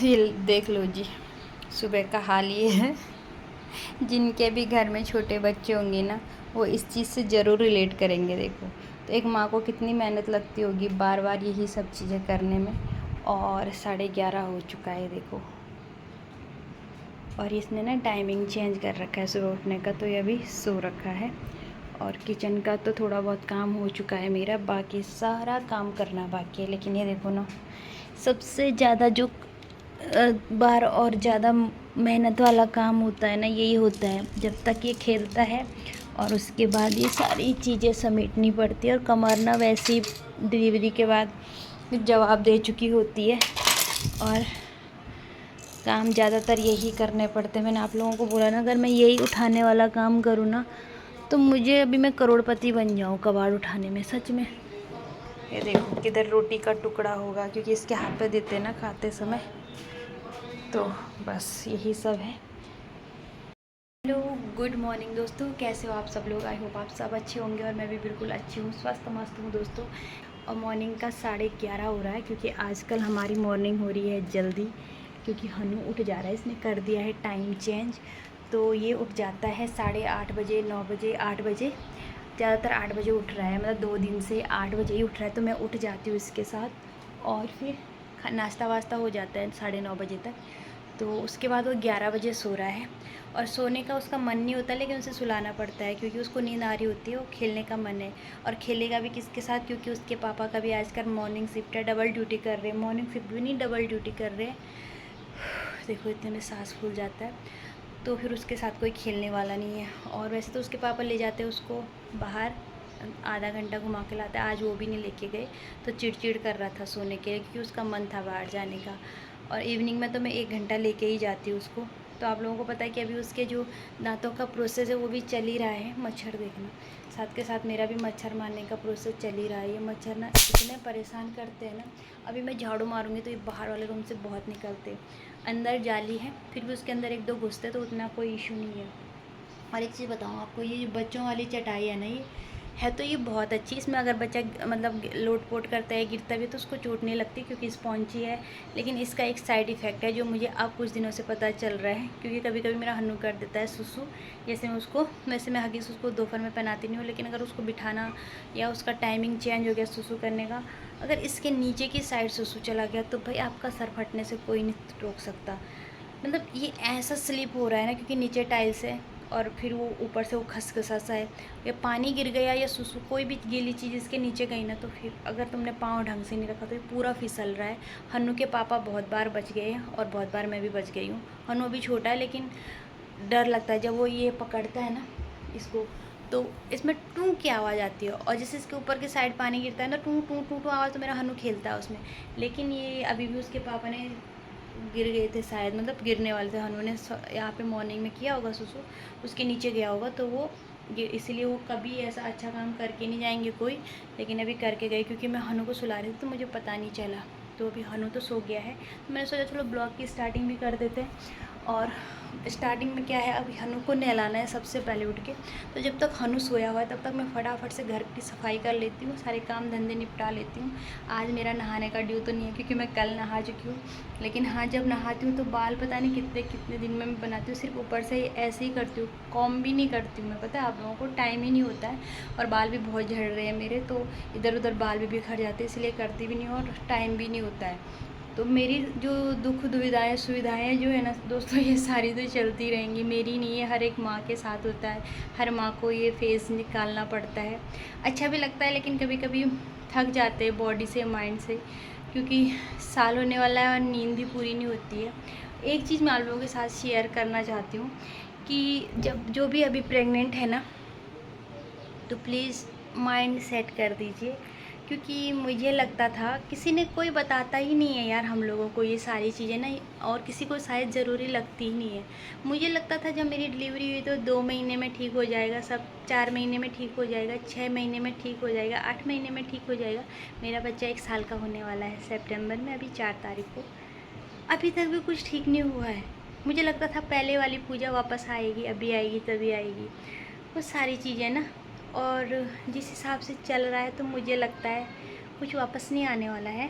ये देख लो जी, सुबह का हाल ये है। जिनके भी घर में छोटे बच्चे होंगे ना, वो इस चीज़ से ज़रूर रिलेट करेंगे। देखो, तो एक माँ को कितनी मेहनत लगती होगी बार बार यही सब चीज़ें करने में। और 11:30 हो चुका है देखो। और इसने ना टाइमिंग चेंज कर रखा है सुबह उठने का, तो ये अभी सो रखा है। और किचन का तो थोड़ा बहुत काम हो चुका है मेरा, बाकी सारा काम करना बाकी है। लेकिन ये देखो ना, सबसे ज़्यादा जो बार और ज़्यादा मेहनत वाला काम होता है ना, यही होता है जब तक ये खेलता है। और उसके बाद ये सारी चीज़ें समेटनी पड़ती है। और कमर ना वैसे ही डिलीवरी के बाद जवाब दे चुकी होती है। और काम ज़्यादातर यही करने पड़ते हैं। मैंने आप लोगों को बोला ना, अगर मैं यही उठाने वाला काम करूँ ना, तो मुझे अभी मैं करोड़पति बन जाऊँ कबाड़ उठाने में, सच में। ये देखो किधर रोटी का टुकड़ा होगा, क्योंकि इसके हाथ पे देते हैं ना खाते समय। तो बस यही सब है। हेलो, गुड मॉर्निंग दोस्तों, कैसे हो आप सब लोग। आई होप आप सब अच्छे होंगे और मैं भी बिल्कुल अच्छी हूँ, स्वस्थ मस्त हूँ दोस्तों। और मॉर्निंग का 11:30 हो रहा है, क्योंकि आजकल हमारी मॉर्निंग हो रही है जल्दी, क्योंकि हनु उठ जा रहा है। इसने कर दिया है टाइम चेंज, तो ये उठ जाता है 8:30 बजे, 9 बजे, 8 बजे। ज़्यादातर 8 बजे उठ रहा है, मतलब 2 दिन से 8 बजे ही उठ रहा है। तो मैं उठ जाती हूँ इसके साथ, और फिर नाश्ता वास्ता हो जाता है 9:30 बजे तक। तो उसके बाद वो 11 बजे सो रहा है। और सोने का उसका मन नहीं होता, लेकिन उसे सुलाना पड़ता है, क्योंकि उसको नींद आ रही होती है। वो खेलने का मन है, और खेलेगा भी किसके साथ, क्योंकि उसके पापा का भी आजकल मॉर्निंग शिफ्ट है। डबल ड्यूटी कर रहे हैं, मॉर्निंग शिफ्ट भी नहीं, डबल ड्यूटी कर रहे हैं। देखो इतने में सांस फूल जाता है। तो फिर उसके साथ कोई खेलने वाला नहीं है। और वैसे तो उसके पापा ले जाते हैं उसको बाहर, आधा घंटा घुमा के लाता है। आज वो भी नहीं लेके गए, तो चिड़चिड़ कर रहा था सोने के लिए, क्योंकि उसका मन था बाहर जाने का। और इवनिंग में तो मैं 1 घंटा लेके ही जाती हूँ उसको। तो आप लोगों को पता है कि अभी उसके जो दांतों का प्रोसेस है वो भी चल ही रहा है। मच्छर देखना, साथ के साथ मेरा भी मच्छर मारने का प्रोसेस चल ही रहा है। ये मच्छर ना इतने परेशान करते हैं ना, अभी मैं झाड़ू मारूंगी तो ये बाहर वाले रूम से बहुत निकलते। अंदर जाली है, फिर भी उसके अंदर 1-2 घुसते, तो उतना कोई इशू नहीं है। और एक चीज़ बताऊँ आपको, ये जो बच्चों वाली चटाई है ना, ये है तो ये बहुत अच्छी। इसमें अगर बच्चा मतलब लोट-पोट करता है, गिरता भी, तो उसको चोट नहीं लगती, क्योंकि स्पॉन्जी है। लेकिन इसका एक साइड इफ़ेक्ट है, जो मुझे अब कुछ दिनों से पता चल रहा है, क्योंकि कभी कभी मेरा हन्नू कर देता है सुसु। जैसे मैं उसको, वैसे मैं हगीज़ उसको दोपहर में पहनाती नहीं हूँ, लेकिन अगर उसको बिठाना या उसका टाइमिंग चेंज हो गया सुसु करने का, अगर इसके नीचे की साइड सुसु चला गया, तो भाई आपका सर फटने से कोई नहीं रोक सकता। मतलब ये ऐसा स्लिप हो रहा है ना, क्योंकि नीचे टाइल्स है, और फिर वो ऊपर से वो खसखसा सा है। या पानी गिर गया या सुसु, कोई भी गीली चीज़ इसके नीचे गई ना, तो फिर अगर तुमने पाँव ढंग से नहीं रखा तो ये पूरा फिसल रहा है। हन्नू के पापा बहुत बार बच गए हैं, और बहुत बार मैं भी बच गई हूँ। हन्नू अभी छोटा है, लेकिन डर लगता है जब वो ये पकड़ता है ना इसको, तो इसमें टू की आवाज़ आती है। और जैसे इसके ऊपर की साइड पानी गिरता है ना, टू टू टू टू आवाज़, तो मेरा हन्नू खेलता है उसमें। लेकिन ये अभी भी उसके पापा ने गिर गए थे शायद, मतलब गिरने वाले थे। हनु ने यहाँ पे मॉर्निंग में किया होगा सुसु, उसके नीचे गया होगा, तो वो इसीलिए वो कभी ऐसा अच्छा काम करके नहीं जाएंगे कोई। लेकिन अभी करके गए, क्योंकि मैं हनु को सुला रही थी, तो मुझे पता नहीं चला। तो अभी हनु तो सो गया है, तो मैंने सोचा चलो ब्लॉग की स्टार्टिंग भी कर देते हैं। और स्टार्टिंग में क्या है, अभी हनु को नहलाना है सबसे पहले उठ के। तो जब तक हनु सोया हुआ है, तब तक मैं फटाफट से घर की सफाई कर लेती हूँ, सारे काम धंधे निपटा लेती हूँ। आज मेरा नहाने का ड्यू तो नहीं है, क्योंकि मैं कल नहा चुकी हूँ। लेकिन हाँ, जब नहाती हूँ तो बाल पता नहीं कितने कितने दिन में मैं बनाती हूँ, सिर्फ ऊपर से ऐसे ही करती हूँ, कॉम भी नहीं करती हूँ मैं। पता है आप लोगों को, टाइम ही नहीं होता है। और बाल भी बहुत झड़ रहे हैं मेरे, तो इधर उधर बाल भी बिखर जाते हैं, इसलिए करती भी नहीं हूँ, और टाइम भी नहीं होता है। तो मेरी जो दुख दुविधाएं सुविधाएं जो है ना दोस्तों, ये सारी तो चलती रहेंगी, मेरी नहीं है, हर एक माँ के साथ होता है। हर माँ को ये फेज़ निकालना पड़ता है। अच्छा भी लगता है, लेकिन कभी कभी थक जाते हैं बॉडी से, माइंड से, क्योंकि साल होने वाला है और नींद भी पूरी नहीं होती है। एक चीज़ मैं आप लोगों के साथ शेयर करना चाहती हूँ, कि जब जो भी अभी प्रेग्नेंट है ना, तो प्लीज़ माइंड सेट कर दीजिए। क्योंकि मुझे लगता था, किसी ने कोई बताता ही नहीं है यार हम लोगों को ये सारी चीज़ें ना, और किसी को शायद ज़रूरी लगती ही नहीं है। मुझे लगता था जब मेरी डिलीवरी हुई तो 2 महीने में ठीक हो जाएगा सब, 4 महीने में ठीक हो जाएगा, 6 महीने में ठीक हो जाएगा, 8 महीने में ठीक हो जाएगा। मेरा बच्चा 1 साल का होने वाला है सितंबर में, अभी 4 तारीख को। अभी तक भी कुछ ठीक नहीं हुआ है। मुझे लगता था पहले वाली पूजा वापस आएगी, अभी आएगी तभी आएगी, वो सारी चीज़ें ना। और जिस हिसाब से चल रहा है, तो मुझे लगता है कुछ वापस नहीं आने वाला है।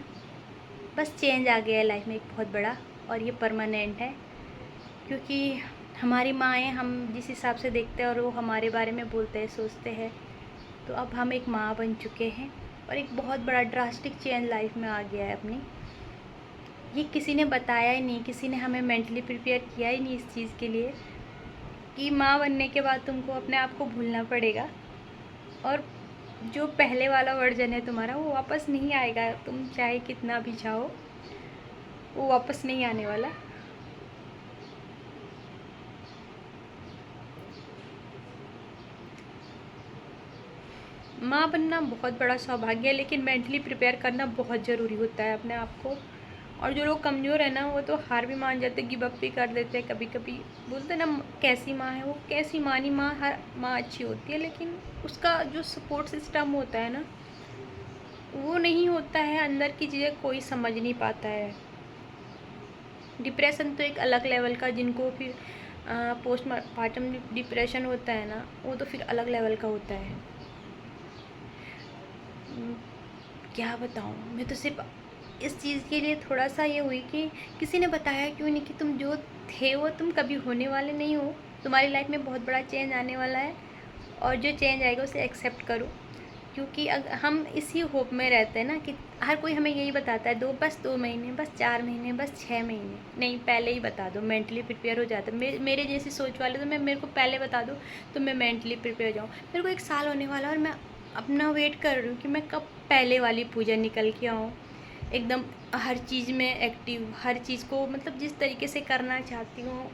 बस चेंज आ गया है लाइफ में एक बहुत बड़ा, और ये परमानेंट है, क्योंकि हमारी माएँ हम जिस हिसाब से देखते हैं और वो हमारे बारे में बोलते हैं, सोचते हैं, तो अब हम एक माँ बन चुके हैं और एक बहुत बड़ा ड्रास्टिक चेंज लाइफ में आ गया है अपनी। ये किसी ने बताया ही नहीं, किसी ने हमें मेंटली प्रिपेयर किया ही नहीं इस चीज़ के लिए कि माँ बनने के बाद तुमको अपने आप को भूलना पड़ेगा और जो पहले वाला वर्जन है तुम्हारा वो वापस नहीं आएगा। तुम चाहे कितना भी चाहो, वो वापस नहीं आने वाला। माँ बनना बहुत बड़ा सौभाग्य है, लेकिन मेंटली प्रिपेयर करना बहुत ज़रूरी होता है अपने आप को। और जो लोग कमज़ोर है ना, वो तो हार भी मान जाते, गिव अप भी कर देते हैं कभी कभी। बोलते ना कैसी माँ है वो, कैसी माँ नहीं, माँ हर माँ अच्छी होती है, लेकिन उसका जो सपोर्ट सिस्टम होता है ना, वो नहीं होता है। अंदर की चीज़ें कोई समझ नहीं पाता है। डिप्रेशन तो एक अलग लेवल का, जिनको फिर पोस्टमार्टम डिप्रेशन होता है ना, वो तो फिर अलग लेवल का होता है। क्या बताऊँ मैं, तो सिर्फ इस चीज़ के लिए थोड़ा सा ये हुई कि किसी ने बताया क्यों नहीं कि तुम जो थे वो तुम कभी होने वाले नहीं हो। तुम्हारी लाइफ में बहुत बड़ा चेंज आने वाला है और जो चेंज आएगा उसे एक्सेप्ट करो। क्योंकि अगर हम इसी होप में रहते हैं ना कि हर कोई हमें यही बताता है, बस 2 महीने, बस 4 महीने, बस 6 महीने, नहीं पहले ही बता दो, मेंटली प्रिपेयर हो जाता है। मेरे जैसी सोच वाले तो मेरे को पहले बता दो तो मैं मेंटली प्रिपेयर हो जाऊँ। मेरे को 1 साल होने वाला और मैं अपना वेट कर रही हूँ कि मैं कब पहले वाली पूजा निकल के आऊँ, एकदम हर चीज़ में एक्टिव, हर चीज़ को मतलब जिस तरीके से करना चाहती हूँ,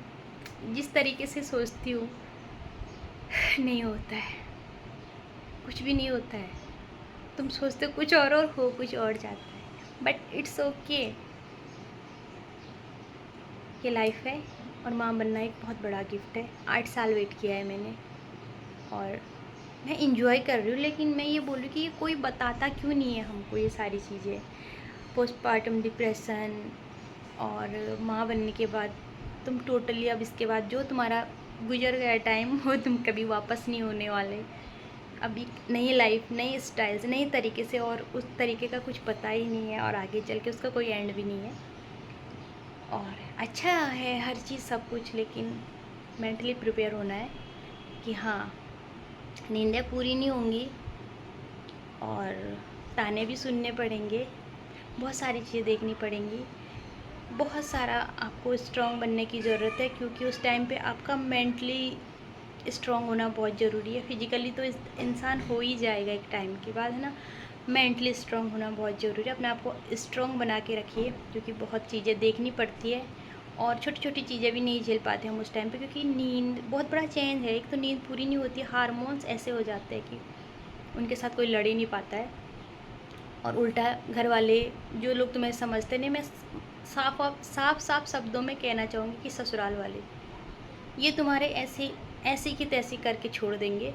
जिस तरीके से सोचती हूँ, नहीं होता है, कुछ भी नहीं होता है। तुम सोचते हो कुछ और हो कुछ और जाता है, बट इट्स ओके। ये लाइफ है और माँ बनना एक बहुत बड़ा गिफ्ट है। 8 साल वेट किया है मैंने और मैं इंजॉय कर रही हूँ, लेकिन मैं ये बोल रही हूँ कि ये कोई बताता क्यों नहीं है हमको ये सारी चीज़ें। पोस्टपार्टम डिप्रेशन और माँ बनने के बाद तुम टोटली, अब इसके बाद जो तुम्हारा गुजर गया टाइम वो तुम कभी वापस नहीं होने वाले। अभी नई लाइफ, नई स्टाइल से, नई तरीके से, और उस तरीके का कुछ पता ही नहीं है और आगे चल के उसका कोई एंड भी नहीं है। और अच्छा है हर चीज़ सब कुछ, लेकिन मेंटली प्रिपेयर होना है कि हाँ, नींदें पूरी नहीं होंगी और ताने भी सुनने पड़ेंगे, बहुत सारी चीज़ें देखनी पड़ेंगी, बहुत सारा आपको स्ट्रॉन्ग बनने की ज़रूरत है, क्योंकि उस टाइम पे आपका मेंटली स्ट्रॉन्ग होना बहुत ज़रूरी है। फिजिकली तो इंसान हो ही जाएगा एक टाइम के बाद, है ना। मेंटली स्ट्रॉन्ग होना बहुत ज़रूरी है। अपने आप को स्ट्रॉन्ग बना के रखिए, क्योंकि बहुत चीज़ें देखनी पड़ती है और छोटी छोटी चीज़ें भी नहीं झेल पाते हम उस टाइम पे, क्योंकि नींद बहुत बड़ा चेंज है। एक तो नींद पूरी नहीं होती, हार्मोन्स ऐसे हो जाते हैं कि उनके साथ कोई लड़ ही नहीं पाता है। और उल्टा घर वाले, जो लोग तुम्हें समझते नहीं, मैं साफ साफ शब्दों में कहना चाहूँगी कि ससुराल वाले, ये तुम्हारे ऐसी की तैसी करके छोड़ देंगे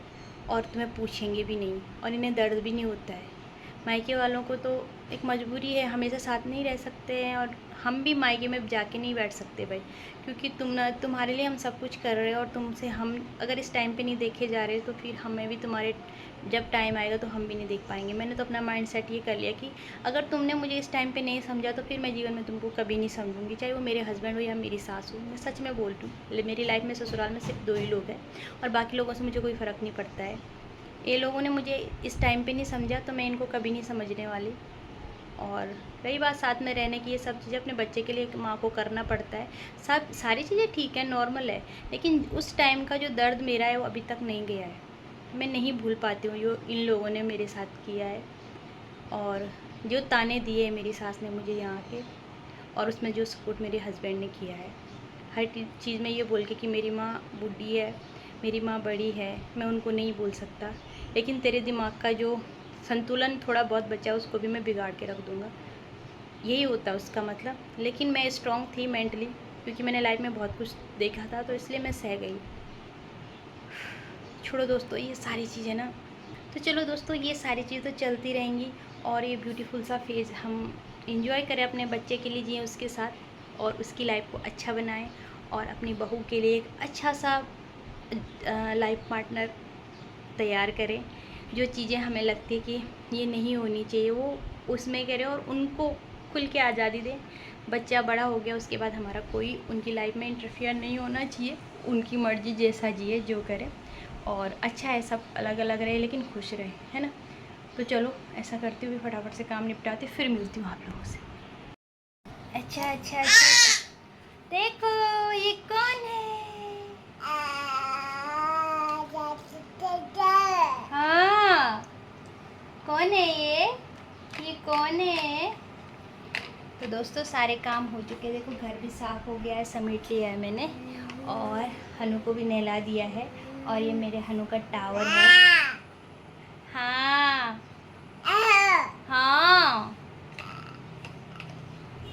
और तुम्हें पूछेंगे भी नहीं, और इन्हें दर्द भी नहीं होता है। मायके वालों को तो एक मजबूरी है, हमेशा साथ नहीं रह सकते हैं, और हम भी मायके में जाके नहीं बैठ सकते भाई, क्योंकि तुम्हारे लिए हम सब कुछ कर रहे हैं और तुमसे हम अगर इस टाइम पे नहीं देखे जा रहे तो फिर हमें भी तुम्हारे जब टाइम आएगा तो हम भी नहीं देख पाएंगे। मैंने तो अपना माइंड सेट ये कर लिया कि अगर तुमने मुझे इस टाइम पे नहीं समझा तो फिर मैं जीवन में तुमको कभी नहीं समझूंगी, चाहे वो मेरे हस्बैंड हो या मेरी सास हो। मैं सच में बोल रही हूँ, मेरी लाइफ में ससुराल में सिर्फ 2 ही लोग हैं और बाकी लोगों से मुझे कोई फ़र्क नहीं पड़ता है। ये लोगों ने मुझे इस टाइम पे नहीं समझा तो मैं इनको कभी नहीं समझने वाली। और रही बात साथ में रहने की, ये सब चीज़ें अपने बच्चे के लिए एक माँ को करना पड़ता है। सब सारी चीज़ें ठीक है, नॉर्मल है, लेकिन उस टाइम का जो दर्द मेरा है वो अभी तक नहीं गया है। मैं नहीं भूल पाती हूँ जो इन लोगों ने मेरे साथ किया है, और जो ताने दिए हैं मेरी सास ने मुझे यहाँ के, और उसमें जो सपोर्ट मेरे हस्बैंड ने किया है। हर चीज़ में ये बोल के कि मेरी माँ बूढ़ी है, मेरी माँ बड़ी है, मैं उनको नहीं बोल सकता, लेकिन तेरे दिमाग का जो संतुलन थोड़ा बहुत बचा उसको भी मैं बिगाड़ के रख दूँगा, यही होता है उसका मतलब। लेकिन मैं स्ट्रॉन्ग थी मेंटली, क्योंकि मैंने लाइफ में बहुत कुछ देखा था, तो इसलिए मैं सह गई। छोड़ो दोस्तों ये सारी चीज़ें ना, तो चलो दोस्तों ये सारी चीज़ें तो चलती रहेंगी, और ये ब्यूटीफुल सा फेज़ हम इंजॉय करें, अपने बच्चे के लिए जिए उसके साथ, और उसकी लाइफ को अच्छा बनाएं, और अपनी बहू के लिए एक अच्छा सा लाइफ पार्टनर तैयार करें। जो चीज़ें हमें लगती है कि ये नहीं होनी चाहिए वो उसमें करें, और उनको खुल के आज़ादी दें। बच्चा बड़ा हो गया उसके बाद हमारा कोई उनकी लाइफ में इंटरफियर नहीं होना चाहिए, उनकी मर्ज़ी जैसा जिए जो करे, और अच्छा है सब अलग अलग रहे लेकिन खुश रहे, है ना। तो चलो ऐसा करती हूँ, फटाफट से काम निपटाती फिर मिलती हूँ आप लोगों से। अच्छा अच्छा अच्छा, देखो ये कौन है? हाँ कौन है ये कौन है? तो दोस्तों सारे काम हो चुके हैं, देखो घर भी साफ़ हो गया है, समेट लिया है मैंने, और हनु को भी नहला दिया है, और ये मेरे हनु का टावर है। हाँ हाँ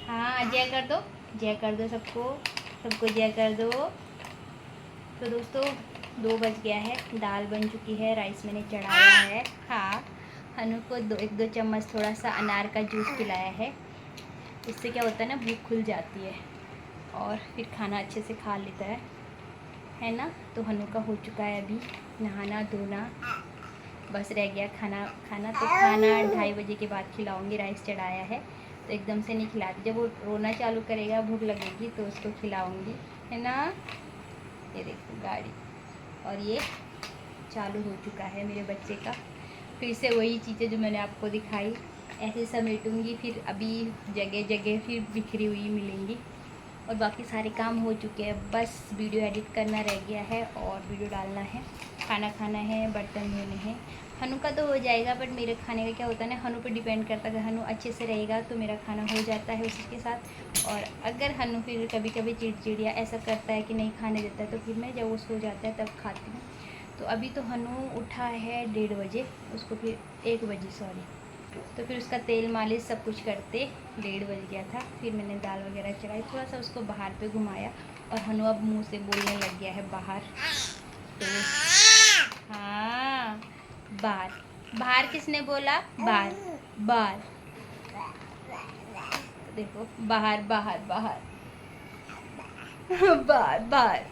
हाँ, जय कर दो, जय कर दो सबको, सबको जय कर दो। तो दोस्तों 2 बज गया है, दाल बन चुकी है, राइस मैंने चढ़ाया है। हाँ, हनु को 1-2 चम्मच थोड़ा सा अनार का जूस पिलाया है, इससे क्या होता है ना, भूख खुल जाती है और फिर खाना अच्छे से खा लेता है ना। तो हनु का हो चुका है अभी नहाना धोना, बस रह गया खाना खाना। तो खाना 2:30 बजे के बाद खिलाऊंगी, राइस चढ़ाया है तो एकदम से नहीं खिलाती, जब वो रोना चालू करेगा भूख लगेगी तो उसको खिलाऊंगी, है ना। ये देखो गाड़ी, और ये चालू हो चुका है मेरे बच्चे का, फिर से वही चीज़ें जो मैंने आपको दिखाई ऐसे समेटूंगी, फिर अभी जगह जगह फिर बिखरी हुई मिलेंगी, और बाकी सारे काम हो चुके हैं, बस वीडियो एडिट करना रह गया है और वीडियो डालना है, खाना खाना है, बर्तन धोने हैं। हनु का तो हो जाएगा, बट मेरे खाने का क्या होता है ना, हनु पे डिपेंड करता है, अगर हनु अच्छे से रहेगा तो मेरा खाना हो जाता है उसके साथ, और अगर हनु फिर कभी कभी चिड़चिड़ या ऐसा करता है कि नहीं खाने देता है, तो फिर मैं जब वो सो जाता है तब खाती हूँ। तो अभी तो हनु उठा है 1:30 बजे, उसको फिर 1 बजे सॉरी, तो फिर उसका तेल मालिश सब कुछ करते 1:30 बज गया था। फिर मैंने दाल वगैरह चढ़ाई, थोड़ा सा उसको बाहर पे घुमाया, और हनु अब मुंह से बोलने लग गया है बाहर। तो हाँ, बाहर बाहर किसने बोला? बाहर बाहर, देखो बाहर बाहर बाहर बाहर बाहर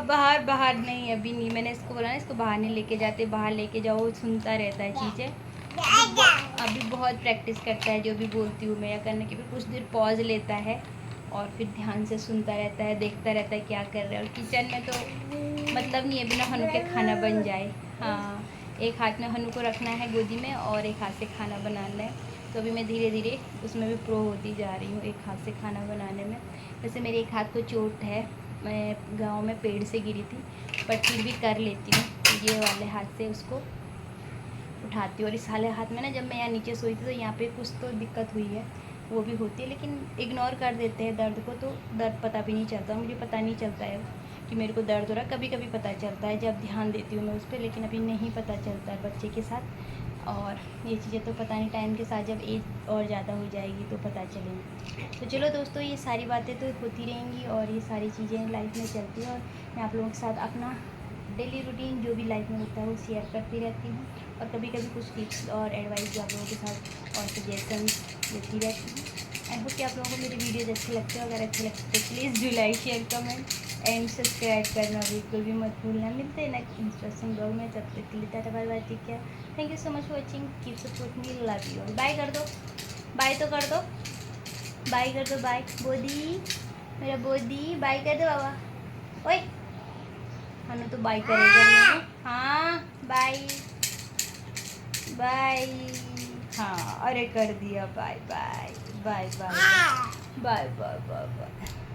बाहर बाहर नहीं, अभी नहीं, मैंने इसको बोला ना इसको बाहर नहीं लेके जाते, बाहर लेके जाओ, सुनता रहता है चीज़ें। अभी बहुत प्रैक्टिस करता है जो भी बोलती हूँ मैं, या करने के भी कुछ देर पॉज लेता है और फिर ध्यान से सुनता रहता है, देखता रहता है क्या कर रहा है। और किचन में तो मतलब नहीं है बिना हनु के खाना बन जाए। हाँ, एक हाथ में हनु को रखना है गोदी में और एक हाथ से खाना बनाना है, तो अभी मैं धीरे धीरे उसमें भी प्रो होती जा रही हूँ, एक हाथ से खाना बनाने में। वैसे मेरे एक हाथ को चोट है, मैं गांव में पेड़ से गिरी थी, पर फिर भी कर लेती हूँ, ये वाले हाथ से उसको उठाती हूँ। और इस वाले हाथ में ना, जब मैं यहाँ नीचे सोई थी तो यहाँ पे कुछ तो दिक्कत हुई है, वो भी होती है, लेकिन इग्नोर कर देते हैं दर्द को, तो दर्द पता भी नहीं चलता, मुझे पता नहीं चलता है कि मेरे को दर्द हो रहा है। कभी कभी पता चलता है जब ध्यान देती हूँ मैं उस पर, लेकिन अभी नहीं पता चलता है बच्चे के साथ। और ये चीज़ें तो पता नहीं, टाइम के साथ जब एज और ज़्यादा हो जाएगी तो पता चलेंगी। तो चलो दोस्तों, ये सारी बातें तो होती रहेंगी और ये सारी चीज़ें लाइफ में चलती हैं, और मैं आप लोगों के साथ अपना डेली रूटीन जो भी लाइफ में होता है वो शेयर करती रहती हूँ, और कभी कभी कुछ टिप्स और एडवाइस जो आप लोगों के साथ और सजेशन देती रहती हूँ। आई होप कि आप लोगों को मेरी वीडियोज़ अच्छी लगती है, अगर अच्छी लगती है तो please do like share comment and subscribe करना बिल्कुल भी मत भूलना। मिलते हैं नेक्स्ट इंटरेस्टिंग ब्लॉग में, तब तक के लिए tata bye bye, take care, thank you so much for watching, keep support me, love you. Bye कर दो, बाय तो कर दो, बाय कर दो, बाय बोदी, मेरा बोदी बाय कर दो बाबा। ओए हनु तो बाय करेगा नहीं, हाँ बाय बाय, हाँ अरे कर दिया, bye bye bye bye bye bye bye bye.